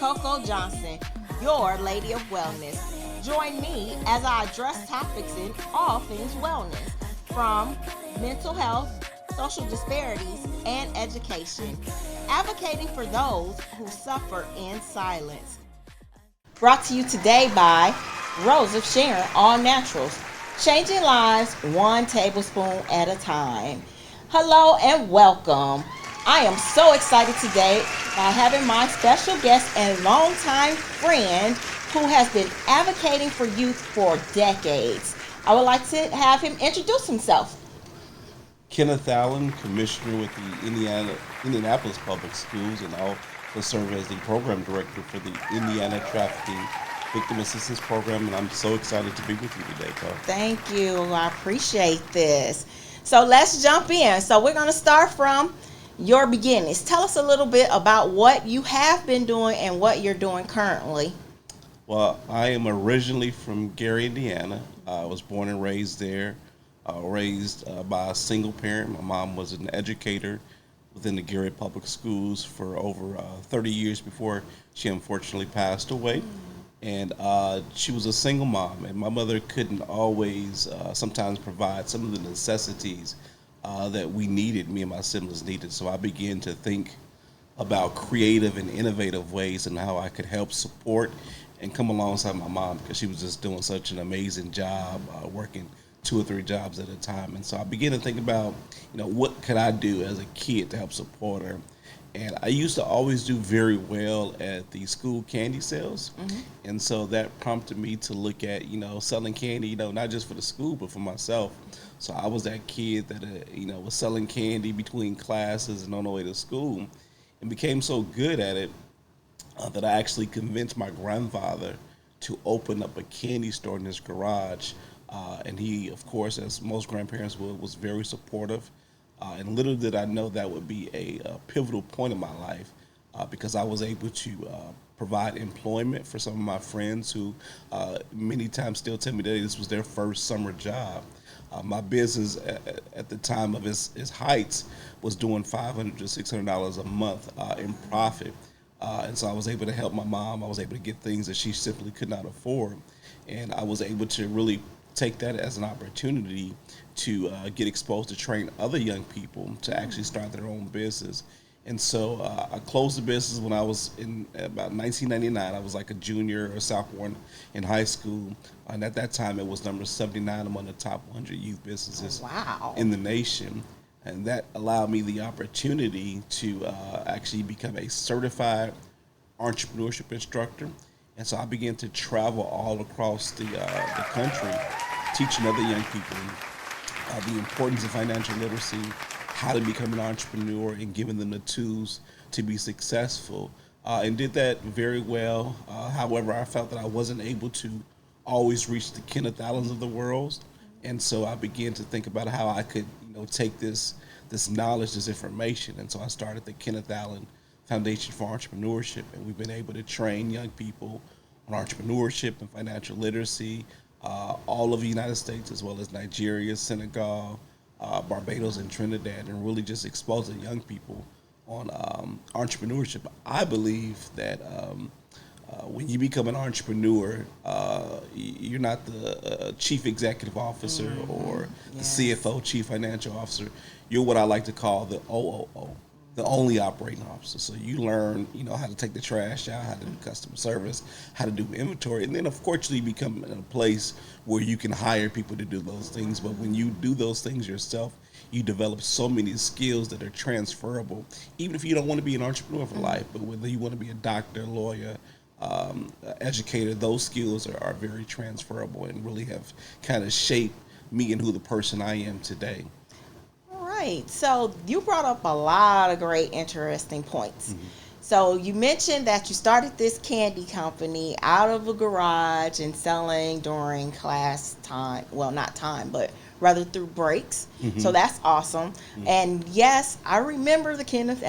Coco Johnson, your Lady of Wellness. Join me as I address topics in all things wellness, from mental health, social disparities, and education, advocating for those who suffer in silence. Brought to you today by Rose of Sharon All Naturals, changing lives one tablespoon at a time. Hello and welcome. I am so excited today by having my special guest and longtime friend who has been advocating for youth for decades. I would like to have him introduce himself. Kenneth Allen, Commissioner with the Indianapolis Public Schools, and also serve as the Program Director for the Indiana Trafficking Victim Assistance Program, and I'm so excited to be with you today, Carl. Thank you. I appreciate this. So let's jump in. So we're going to start from your beginnings. Tell us a little bit about what you have been doing and what you're doing currently. Well, I am originally from Gary, Indiana. I was born and raised there, raised by a single parent. My mom was an educator within the Gary Public Schools for over 30 years before she unfortunately passed away. And she was a single mom, and my mother couldn't always sometimes provide some of the necessities that we needed, me and my siblings needed. So I began to think about creative and innovative ways and how I could help support and come alongside my mom, because she was just doing such an amazing job, working 2 or 3 jobs at a time. And so I began to think about, what could I do as a kid to help support her? And I used to always do very well at the school candy sales. And so that prompted me to look at, selling candy, not just for the school, but for myself. So I was that kid that, was selling candy between classes and on the way to school, and became so good at it that I actually convinced my grandfather to open up a candy store in his garage. And he, of course, as most grandparents would, was very supportive. And little did I know that would be a pivotal point in my life, because I was able to provide employment for some of my friends who many times still tell me that this was their first summer job. My business at the time of its heights was doing $500 to $600 a month in profit. And so I was able to help my mom. I was able to get things that she simply could not afford. And I was able to really take that as an opportunity to get exposed to train other young people to actually start their own business. And so I closed the business when I was in about 1999. I was like a junior or sophomore in high school. And at that time, it was number 79 among the top 100 youth businesses in the nation. And that allowed me the opportunity to actually become a certified entrepreneurship instructor. And so I began to travel all across the country, teaching other young people the importance of financial literacy, how to become an entrepreneur, and giving them the tools to be successful. And did that very well. However, I felt that I wasn't able to always reach the Kenneth Allens of the world. And so I began to think about how I could, take this knowledge, this information. And so I started the Kenneth Allen Foundation for Entrepreneurship, and we've been able to train young people on entrepreneurship and financial literacy, all of the United States, as well as Nigeria, Senegal, Barbados, and Trinidad, and really just exposing young people on entrepreneurship. I believe that when you become an entrepreneur, you're not the chief executive officer or the CFO, chief financial officer. You're what I like to call the OOO, the only operating officer. So you learn, how to take the trash out, how to do customer service, how to do inventory. And then, of course, you become in a place where you can hire people to do those things. But when you do those things yourself, you develop so many skills that are transferable, even if you don't want to be an entrepreneur for life. But whether you want to be a doctor, lawyer, educator, those skills are very transferable and really have kind of shaped me and who the person I am today. Right. So you brought up a lot of great, interesting points. So you mentioned that you started this candy company out of a garage and selling during class time. Well, not time, but rather through breaks. So that's awesome. And yes, I remember the Kenneth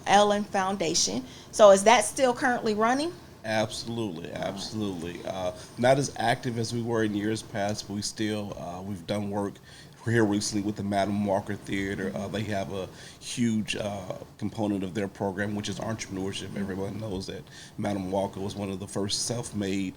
Allen Foundation. So is that still currently running? Absolutely. Not as active as we were in years past, but we've done work here recently with the Madam Walker Theater. They have a huge component of their program, which is entrepreneurship. Everyone knows that Madam Walker was one of the first self-made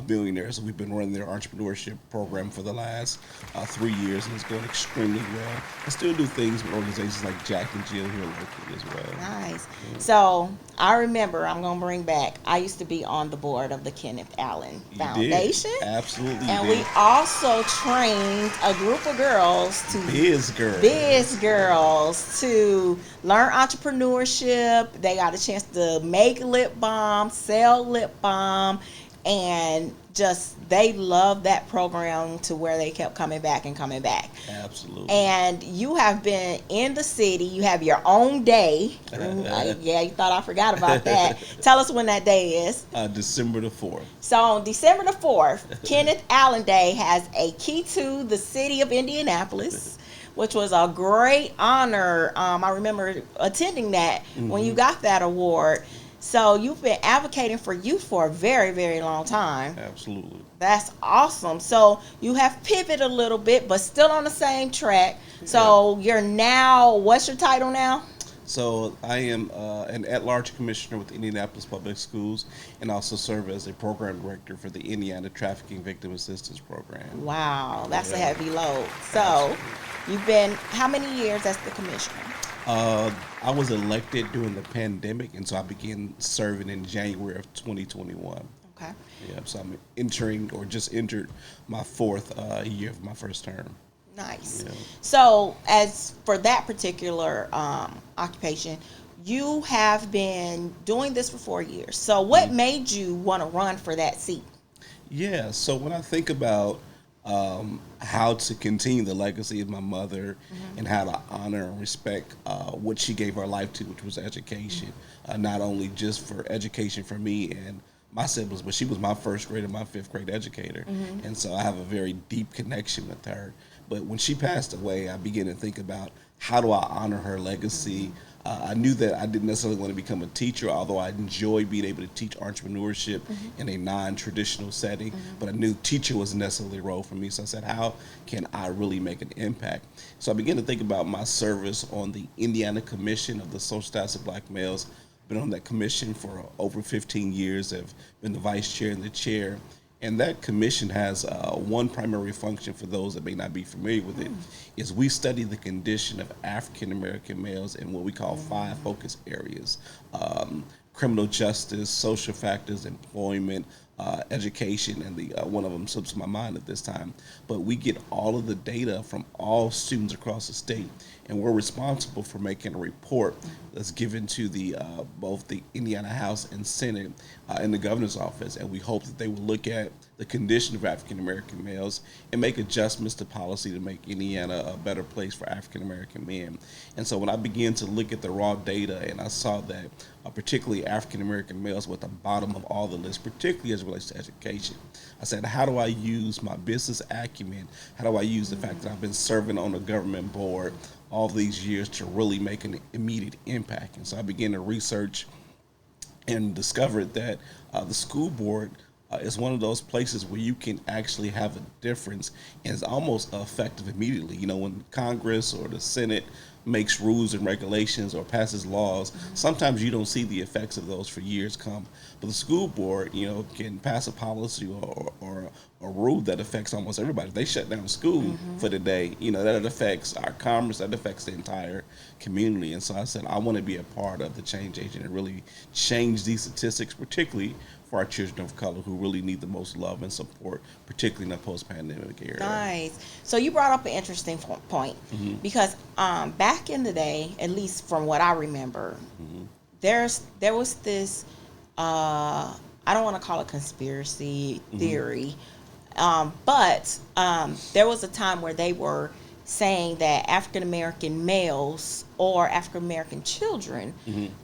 billionaires. So we've been running their entrepreneurship program for the last 3 years, and it's going extremely well. I still do things with organizations like Jack and Jill here locally as well. Nice. So I remember, I'm going to bring back, I used to be on the board of the Kenneth Allen Foundation. You did. Absolutely. And we also trained a group of girls to biz girls to learn entrepreneurship. They got a chance to make lip balm, sell lip balm, and just they loved that program to where they kept coming back and coming back. Absolutely. And you have been in the city. You have your own day. Yeah, you thought I forgot about that. Tell us when that day is. December the 4th. So on December the 4th, Kenneth Allen Day has a key to the city of Indianapolis, which was a great honor. I remember attending that when you got that award. So you've been advocating for youth for a very, very long time. Absolutely. That's awesome. So you have pivoted a little bit, but still on the same track. So you're now, what's your title now? So I am an at-large commissioner with Indianapolis Public Schools, and also serve as a program director for the Indiana Trafficking Victim Assistance Program. Wow, that's a heavy load. So you've been how many years as the commissioner? I was elected during the pandemic, and so I began serving in January of 2021. Okay. Yeah, so I'm entering or just entered my fourth year of my first term. Nice. Yeah. So as for that particular occupation, you have been doing this for 4 years. So what made you want to run for that seat? Yeah, so when I think about how to continue the legacy of my mother and how to honor and respect what she gave her life to, which was education, not only just for education for me and my siblings, but she was my first grade and my fifth grade educator. And so I have a very deep connection with her. But when she passed away, I began to think about how do I honor her legacy. I knew that I didn't necessarily want to become a teacher, although I enjoy being able to teach entrepreneurship in a non-traditional setting. But I knew teacher wasn't necessarily a role for me. So I said, how can I really make an impact? So I began to think about my service on the Indiana Commission of the Social Status of Black Males. Been on that commission for over 15 years. I've been the vice chair and the chair. And that commission has one primary function, for those that may not be familiar with it, is we study the condition of African-American males in what we call 5 focus areas: criminal justice, social factors, employment, education, and the one of them slips to my mind at this time. But we get all of the data from all students across the state, and we're responsible for making a report that's given to the both the Indiana House and Senate and the governor's office, and we hope that they will look at the condition of African American males and make adjustments to policy to make Indiana a better place for African American men. And so when I began to look at the raw data, and I saw that particularly African American males were at the bottom of all the lists, particularly as it relates to education, I said, how do I use my business acumen? How do I use the fact that I've been serving on a government board all these years to really make an immediate impact? And so I began to research and discovered that the school board is one of those places where you can actually have a difference, and it's almost effective immediately. You know, when Congress or the Senate makes rules and regulations or passes laws, sometimes you don't see the effects of those for years come. But the school board, you know, can pass a policy or a rule that affects almost everybody. If they shut down school for the day, you know, that affects our commerce, that affects the entire community. And so I said, I want to be a part of the change agent and really change these statistics, particularly for our children of color who really need the most love and support, particularly in the post-pandemic era. Nice. So you brought up an interesting point because back in the day, at least from what I remember, there was this, I don't want to call it conspiracy theory, but there was a time where they were saying that African American males or African American children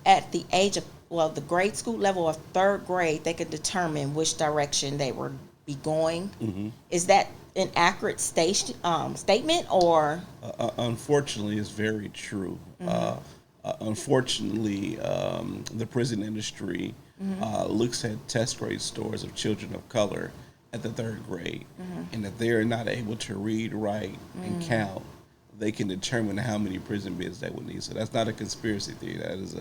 at the age of, well, the grade school level of 3rd grade, they could determine which direction they would be going. Is that an accurate statement, or? Unfortunately, it's very true. Unfortunately, the prison industry looks at test grade scores of children of color at the 3rd grade, and that they're not able to read, write, and count they can determine how many prison beds they would need. So that's not a conspiracy theory. That is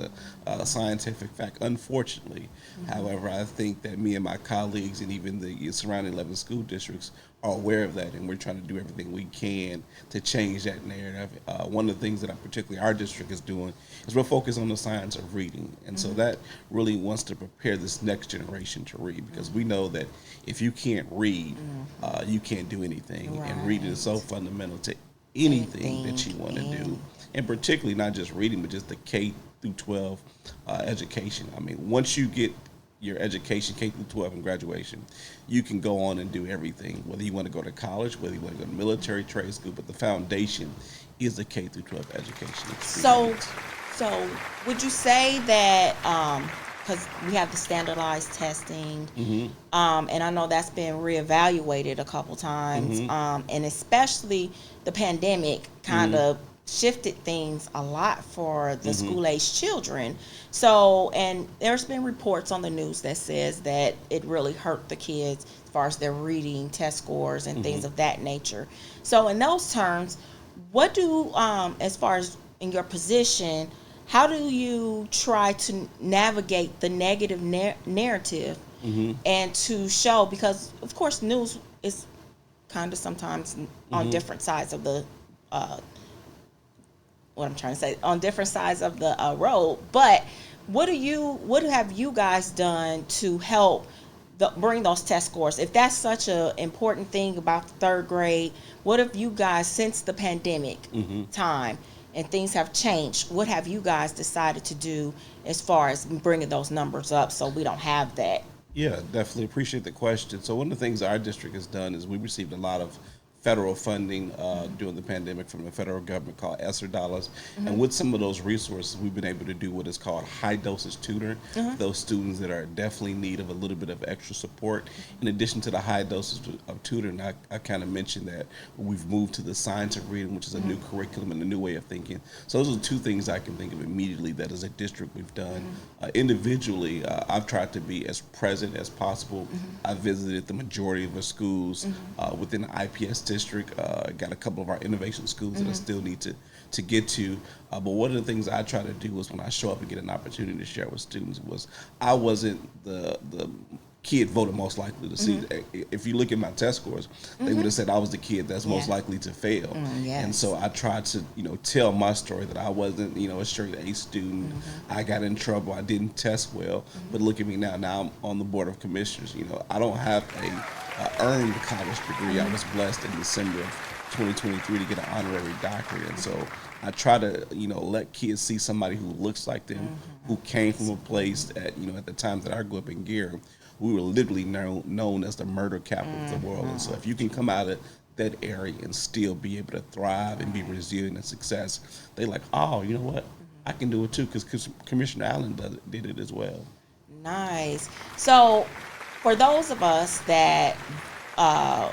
a scientific fact, unfortunately. However, I think that me and my colleagues and even the surrounding 11 school districts are aware of that, and we're trying to do everything we can to change that narrative. One of the things that particularly our district is doing is we're focused on the science of reading. And so that really wants to prepare this next generation to read, because we know that if you can't read, you can't do anything. Right. And reading is so fundamental to anything that you want to do, and particularly not just reading, but just the K through 12 education. I mean, once you get your education, K through 12 and graduation, you can go on and do everything, whether you want to go to college, whether you want to go to military, trade school, but the foundation is the K through 12 education experience. So would you say that, because we have the standardized testing, and I know that's been reevaluated a couple times, and especially the pandemic kind of shifted things a lot for the school-age children. So, and there's been reports on the news that says that it really hurt the kids as far as their reading test scores and things of that nature. So in those terms, what do, as far as in your position, how do you try to navigate the negative narrative and to show, because of course news is kind of sometimes on different sides of the on different sides of the road, but what have you guys done to help bring those test scores? If that's such an important thing about the third grade, what have you guys, since the pandemic time and things have changed, what have you guys decided to do as far as bringing those numbers up so we don't have that? Yeah, definitely appreciate the question. So one of the things our district has done is we received a lot of federal funding during the pandemic from the federal government called ESSER dollars. And with some of those resources, we've been able to do what is called high dosage tutoring for those students that are definitely in need of a little bit of extra support. In addition to the high dosage of tutoring, I kind of mentioned that we've moved to the science of reading, which is a new curriculum and a new way of thinking. So those are two things I can think of immediately that as a district we've done. Individually, I've tried to be as present as possible. I visited the majority of the schools within the IPS district. Got a couple of our innovation schools that I still need to get to. But one of the things I try to do was when I show up and get an opportunity to share with students was I wasn't the kid voted most likely to see. If you look at my test scores, they would have said I was the kid that's most likely to fail. And so I tried to, tell my story that I wasn't, a straight A student. I got in trouble. I didn't test well. But look at me now. Now I'm on the board of commissioners. I don't have a earned college degree. I was blessed in December of 2023 to get an honorary doctorate. And so I try to, let kids see somebody who looks like them, who came from a place that, at the time that I grew up in Gary, we were literally known as the murder capital of the world. And so if you can come out of that area and still be able to thrive and be resilient and success, they like, oh, you know what? I can do it too, because Commissioner Allen did it as well. Nice. So for those of us that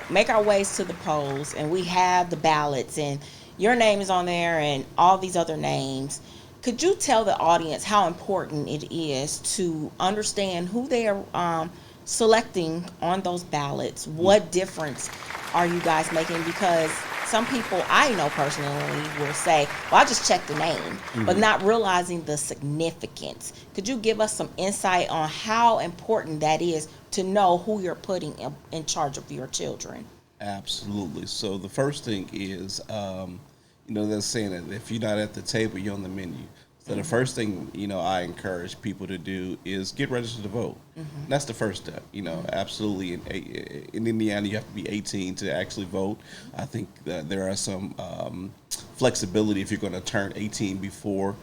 make our ways to the polls and we have the ballots and your name is on there and all these other names, could you tell the audience how important it is to understand who they are selecting on those ballots? What difference are you guys making? Because some people I know personally will say, well, I just checked the name, but not realizing the significance. Could you give us some insight on how important that is to know who you're putting in charge of your children? Absolutely. So the first thing is, they're saying that if you're not at the table, you're on the menu. So the first thing, I encourage people to do is get registered to vote. That's the first step. Absolutely. In Indiana, you have to be 18 to actually vote. I think that there are some flexibility if you're going to turn 18 before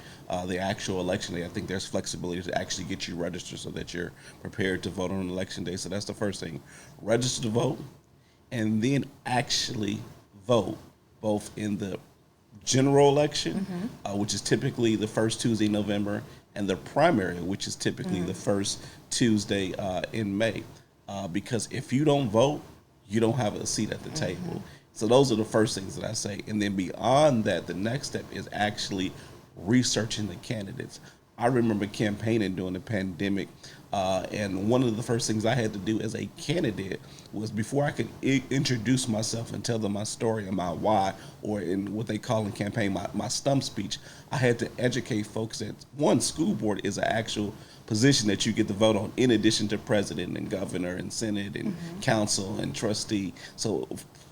the actual election day. I think there's flexibility to actually get you registered so that you're prepared to vote on election day. So that's the first thing. Register to vote, and then actually vote, both in the general election, which is typically the first Tuesday in November, and the primary, which is typically the first Tuesday in May. Because if you don't vote, you don't have a seat at the table. So those are the first things that I say. And then beyond that, the next step is actually researching the candidates. I remember campaigning during the pandemic And one of the first things I had to do as a candidate was, before I could introduce myself and tell them my story and my why, or in what they call in campaign my stump speech, I had to educate folks that, one, school board is an actual position that you get to vote on, in addition to president and governor and senate and council and trustee. So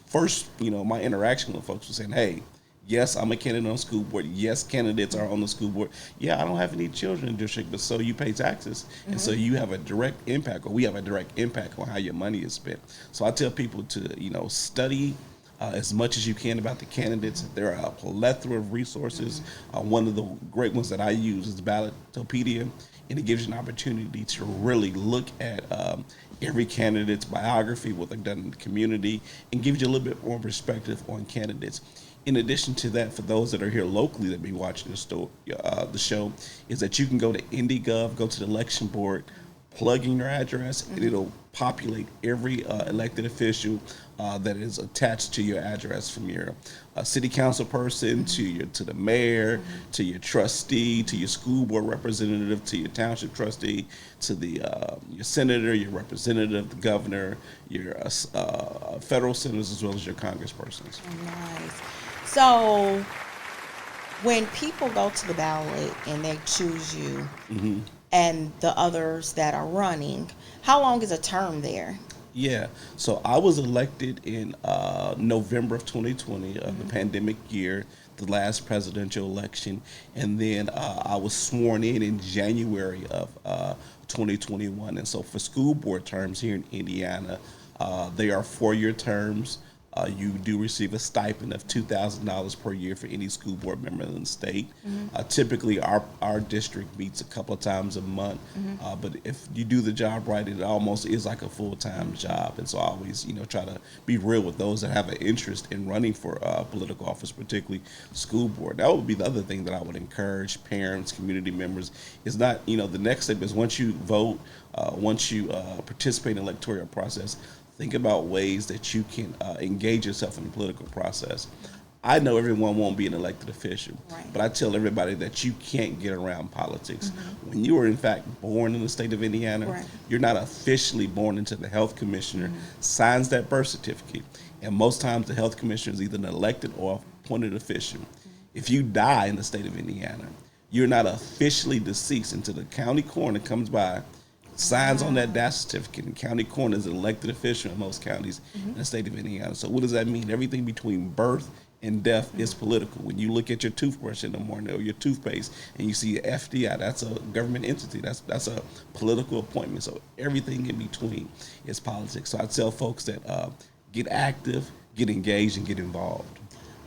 first, my interaction with folks was saying, hey, yes, I'm a candidate on school board. Yes, candidates are on the school board. Yeah, I don't have any children in the district, but so you pay taxes. And so you have a direct impact, or we have a direct impact on how your money is spent. So I tell people to, study as much as you can about the candidates. There are a plethora of resources. One of the great ones that I use is Ballottopedia, and it gives you an opportunity to really look at every candidate's biography, what they've done in the community, and gives you a little bit more perspective on candidates. In addition to that, for those that are here locally that be watching the show, is that you can go to IndyGov, go to the election board, plug in your address, and it'll populate every elected official that is attached to your address, from your city council person to the mayor, to your trustee, to your school board representative, to your township trustee, to the your senator, your representative, the governor, your federal senators, as well as your congresspersons. Nice. So when people go to the ballot and they choose you and the others that are running, how long is a term there? Yeah, so I was elected in November of 2020, the pandemic year, the last presidential election, and then I was sworn in January of 2021. And so for school board terms here in Indiana, they are 4-year terms. You do receive a stipend of $2,000 per year for any school board member in the state. Typically, our district meets a couple of times a month, but if you do the job right, it almost is like a full-time job. And so I always, try to be real with those that have an interest in running for political office, particularly school board. That would be the other thing that I would encourage parents, community members. Is not, the next step is, once you vote, once you participate in the electoral process, think about ways that you can engage yourself in the political process. I know everyone won't be an elected official, but I tell everybody that you can't get around politics. When you are, in fact, born in the state of Indiana, you're not officially born until the health commissioner signs that birth certificate. And most times the health commissioner is either an elected or appointed official. If you die in the state of Indiana, you're not officially deceased until the county coroner comes by, signs on that death certificate, and county coroner is an elected official in most counties in the state of Indiana. So what does that mean? Everything between birth and death is political. When you look at your toothbrush in the morning, or your toothpaste, and you see FDI, that's a government entity. That's a political appointment. So everything in between is politics. So I tell folks that get active, get engaged, and get involved.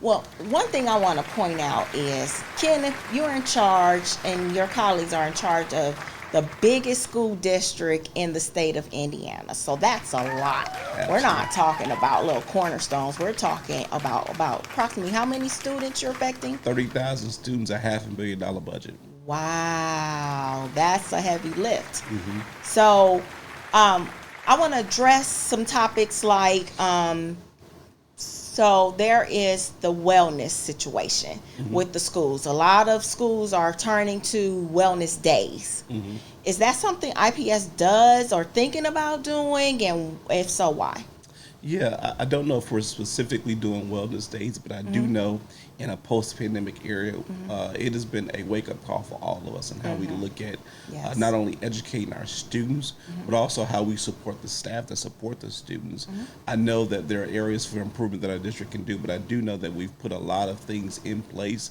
Well, one thing I want to point out is, Kenneth, you're in charge, and your colleagues are in charge of the biggest school district in the state of Indiana. So that's a lot. Absolutely. We're not talking about little cornerstones. We're talking about approximately how many students you're affecting? 30,000 students, a $500 million budget. Wow, that's a heavy lift. So I want to address some topics like, so there is the wellness situation with the schools. A lot of schools are turning to wellness days. Is that something IPS does or thinking about doing? And if so, why? Yeah, I don't know if we're specifically doing wellness days, but I do know in a post-pandemic era, it has been a wake-up call for all of us, and how we look at not only educating our students, but also how we support the staff that support the students. I know that there are areas for improvement that our district can do, but I do know that we've put a lot of things in place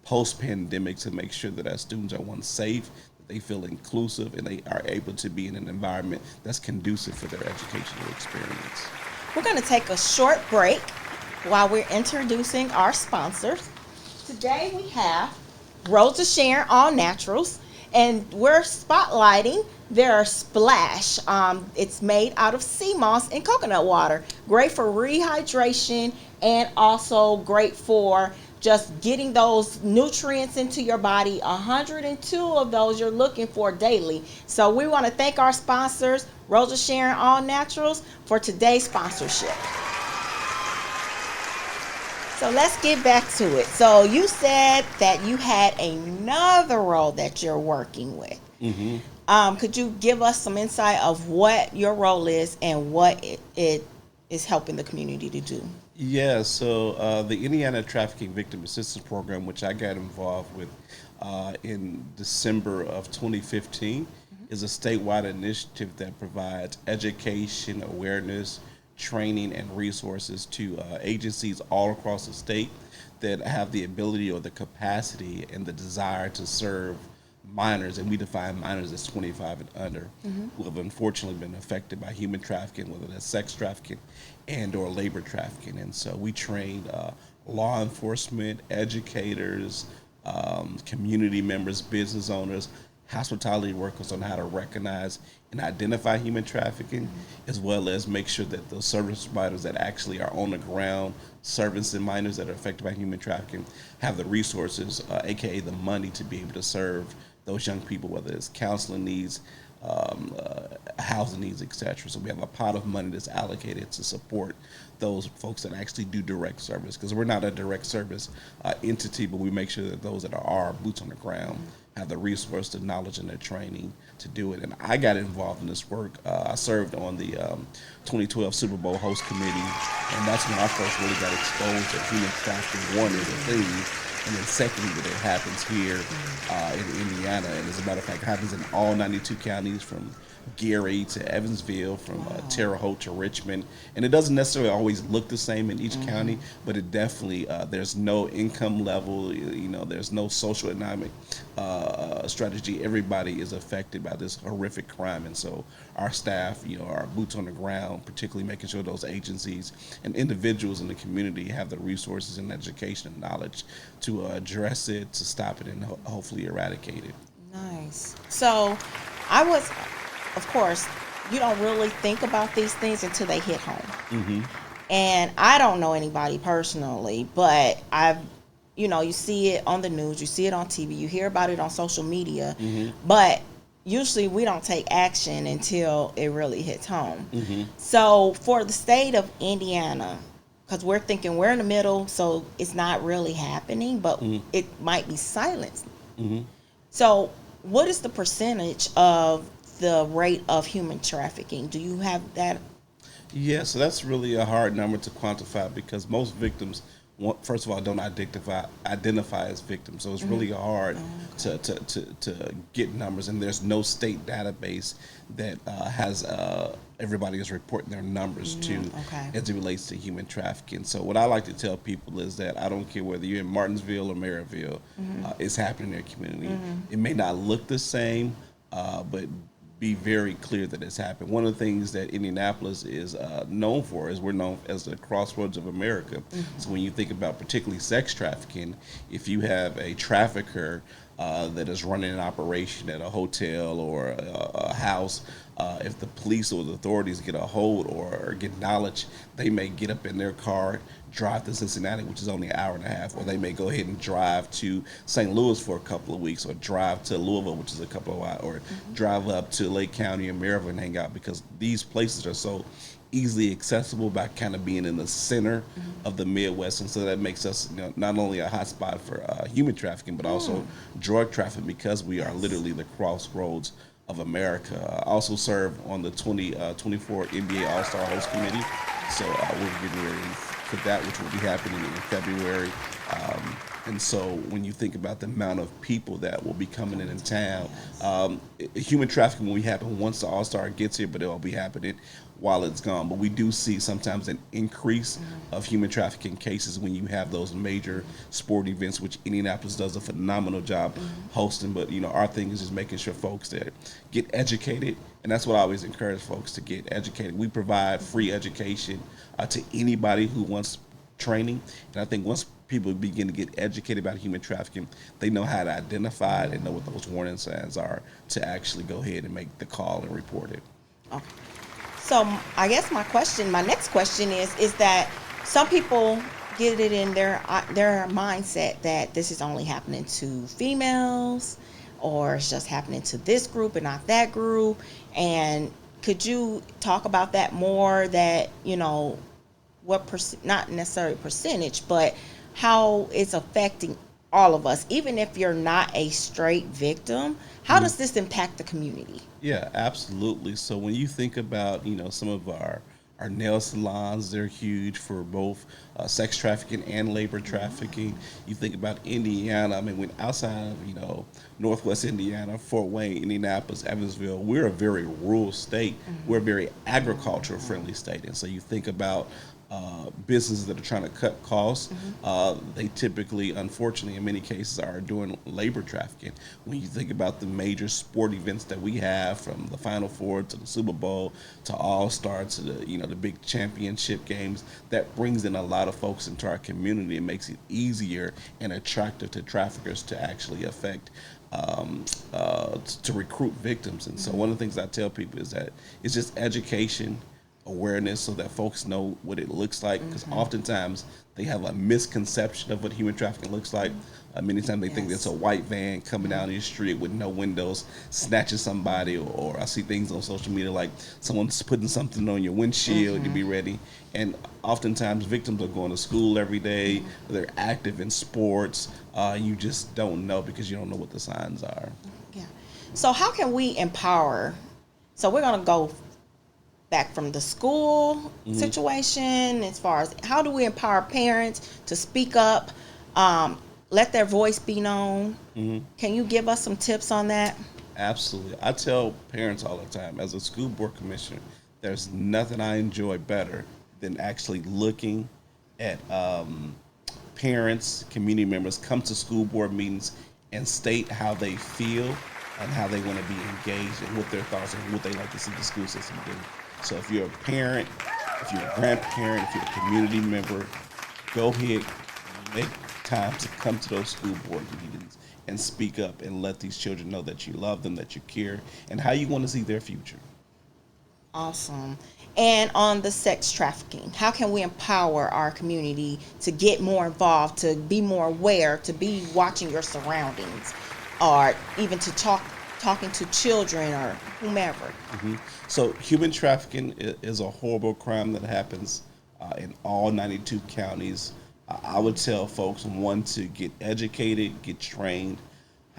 post-pandemic to make sure that our students are, one, safe, that they feel inclusive, and they are able to be in an environment that's conducive for their educational experience. We're going to take a short break while we're introducing our sponsors. Today we have Rosa Sharon All Naturals, and we're spotlighting their Splash. It's made out of sea moss and coconut water. Great for rehydration, and also great for just getting those nutrients into your body. 102 of those you're looking for daily. So we want to thank our sponsors, Rosa Sharon All Naturals, for today's sponsorship. So let's get back to it. So you said that you had another role that you're working with. Could you give us some insight of what your role is and what it is helping the community to do? Yeah, so the Indiana Trafficking Victim Assistance Program, which I got involved with in December of 2015, is a statewide initiative that provides education, awareness, training, and resources to agencies all across the state that have the ability or the capacity and the desire to serve minors, and we define minors as 25 and under, who have unfortunately been affected by human trafficking, whether that's sex trafficking and or labor trafficking. And so we train law enforcement, educators, community members, business owners, hospitality workers on how to recognize and identify human trafficking, as well as make sure that those service providers that actually are on the ground servicing minors that are affected by human trafficking have the resources, aka the money, to be able to serve those young people, whether it's counseling needs, housing needs, etc. So we have a pot of money that's allocated to support those folks that actually do direct service, because we're not a direct service entity, but we make sure that those that are our boots on the ground have the resource, the knowledge, and the training to do it. And I got involved in this work. I served on the 2012 Super Bowl host committee, and that's when I first really got exposed to human trafficking. One is a thing, and then secondly, that it happens here in Indiana. And as a matter of fact, it happens in all 92 counties, from Gary to Evansville, from Terre Haute to Richmond. And it doesn't necessarily always look the same in each county, but it definitely, there's no income level, there's no social economic strategy. Everybody is affected by this horrific crime. And so our staff, our boots on the ground, particularly making sure those agencies and individuals in the community have the resources and education and knowledge to address it, to stop it, and hopefully eradicate it. Nice. So of course, you don't really think about these things until they hit home. And I don't know anybody personally, but you see it on the news, you see it on TV, you hear about it on social media, but usually we don't take action until it really hits home. So for the state of Indiana, because we're thinking we're in the middle, so it's not really happening, but it might be silenced. So what is the percentage of the rate of human trafficking? Do you have that? Yeah, so that's really a hard number to quantify, because most victims, first of all, don't identify as victims. So it's really hard to get numbers, and there's no state database that has everybody is reporting their numbers to as it relates to human trafficking. So what I like to tell people is that I don't care whether you're in Martinsville or Maryville, it's happening in their community. It may not look the same, but be very clear that it's happened. One of the things that Indianapolis is known for is we're known as the crossroads of America. So when you think about particularly sex trafficking, if you have a trafficker that is running an operation at a hotel or a house, if the police or the authorities get a hold or get knowledge, they may get up in their car, drive to Cincinnati, which is only an hour and a half, or they may go ahead and drive to St. Louis for a couple of weeks, or drive to Louisville, which is a couple of hours, or drive up to Lake County and Maryville and hang out, because these places are so easily accessible by kind of being in the center of the Midwest. And so that makes us not only a hotspot for human trafficking, but also drug trafficking, because we are literally the crossroads of America. I also serve on the 2024 NBA All-Star Host Committee. So we're getting ready for that, which will be happening in February. And so when you think about the amount of people that will be coming in town, human trafficking will be happening once the All-Star gets here, but it will be happening while it's gone. But we do see sometimes an increase of human trafficking cases when you have those major sporting events, which Indianapolis does a phenomenal job hosting. But our thing is just making sure folks that get educated, and that's what I always encourage folks to get educated. We provide free education to anybody who wants training, and I think once people begin to get educated about human trafficking, they know how to identify it and know what those warning signs are to actually go ahead and make the call and report it. Okay. So I guess my next question is that some people get it in their mindset that this is only happening to females, or it's just happening to this group and not that group. And could you talk about that more? That what not necessarily percentage, but how it's affecting all of us, even if you're not a straight victim, how does this impact the community? Yeah, absolutely. So when you think about, some of our nail salons, they're huge for both sex trafficking and labor trafficking. You think about Indiana. I mean, when outside of, Northwest Indiana, Fort Wayne, Indianapolis, Evansville, we're a very rural state. We're a very agricultural friendly state. And so you think about businesses that are trying to cut costs, they typically, unfortunately, in many cases, are doing labor trafficking. When you think about the major sport events that we have, from the Final Four to the Super Bowl to All Star to the big championship games, that brings in a lot of folks into our community and makes it easier and attractive to traffickers to actually affect. To recruit victims. And so one of the things I tell people is that it's just education, awareness, so that folks know what it looks like, because oftentimes they have a misconception of what human trafficking looks like. Many times they think it's a white van coming down the street with no windows, snatching somebody, or I see things on social media like someone's putting something on your windshield to be ready. And oftentimes victims are going to school every day, they're active in sports. You just don't know because you don't know what the signs are. Yeah. So how can we empower? So we're going to go back from the school situation, as far as how do we empower parents to speak up, let their voice be known. Can you give us some tips on that? Absolutely. I tell parents all the time, as a school board commissioner, there's nothing I enjoy better than actually looking at parents, community members come to school board meetings and state how they feel and how they want to be engaged and what their thoughts and what they like to see the school system do. So if you're a parent, if you're a grandparent, if you're a community member, go ahead, make time to come to those school board meetings and speak up and let these children know that you love them, that you care, and how you want to see their future. Awesome. And on the sex trafficking, how can we empower our community to get more involved, to be more aware, to be watching your surroundings, or even to talking to children or whomever? So human trafficking is a horrible crime that happens in all 92 counties. I would tell folks, one, to get educated, get trained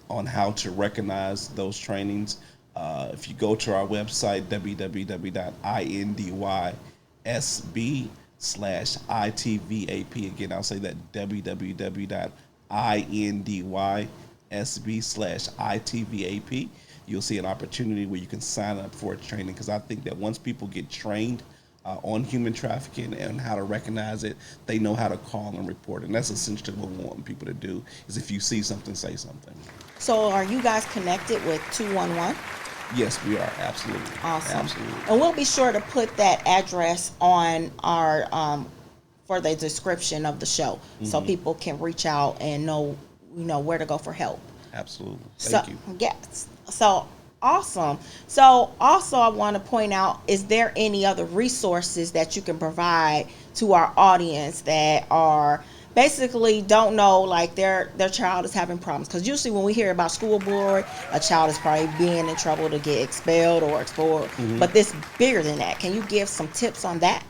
on how to recognize those trainings. If you go to our website, www.indysb/ITVAP, again, I'll say that, www.indysb/ITVAP, you'll see an opportunity where you can sign up for a training, because I think that once people get trained on human trafficking and how to recognize it, they know how to call and report it. And that's essentially what we want people to do, is if you see something, say something. So are you guys connected with 211? Yes, we are. Absolutely. Awesome. Absolutely. And we'll be sure to put that address on our for the description of the show, so people can reach out and know where to go for help. Absolutely. Thank you. Yes. So awesome. So also I want to point out, is there any other resources that you can provide to our audience that are basically don't know, like their child is having problems? Because usually when we hear about school board, a child is probably being in trouble to get expelled or explored. But this bigger than that. Can you give some tips on that?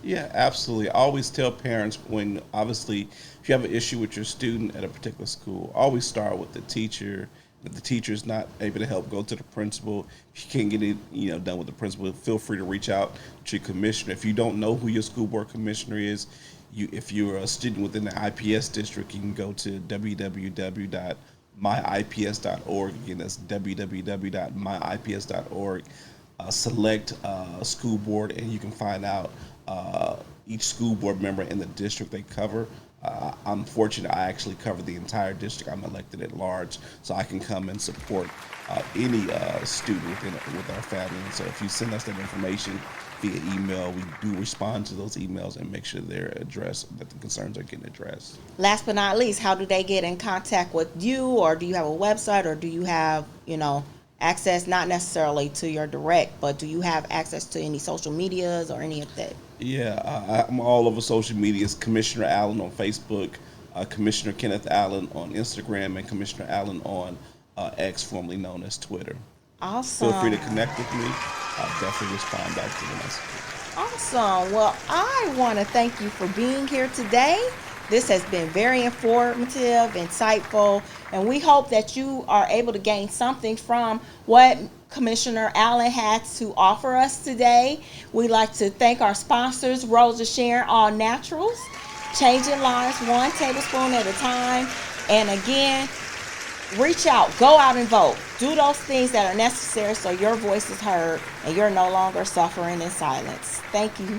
Yeah, absolutely. I always tell parents, when obviously if you have an issue with your student at a particular school, always start with the teacher. If the teacher is not able to help, go to the principal. If you can't get it done with the principal, feel free to reach out to your commissioner. If you don't know who your school board commissioner is, if you're a student within the IPS district, you can go to www.myips.org. Again, that's www.myips.org. Select school board, and you can find out each school board member in the district they cover. I'm fortunate, I actually cover the entire district. I'm elected at large, so I can come and support any student with our family. And so if you send us that information via email, we do respond to those emails and make sure they're addressed, that the concerns are getting addressed. Last but not least, how do they get in contact with you, or do you have a website, or do you have, access, not necessarily to your direct, but do you have access to any social medias or any of that? Yeah, I'm all over social media. It's Commissioner Allen on Facebook, Commissioner Kenneth Allen on Instagram, and Commissioner Allen on X, formerly known as Twitter. Awesome. Feel free to connect with me. I'll definitely respond back to the message. Awesome. Well, I want to thank you for being here today. This has been very informative, insightful, and we hope that you are able to gain something from what Commissioner Allen had to offer us today. We'd like to thank our sponsors, Rosa Sharon All Naturals, changing lives one tablespoon at a time. And again, reach out, go out and vote. Do those things that are necessary so your voice is heard and you're no longer suffering in silence. Thank you.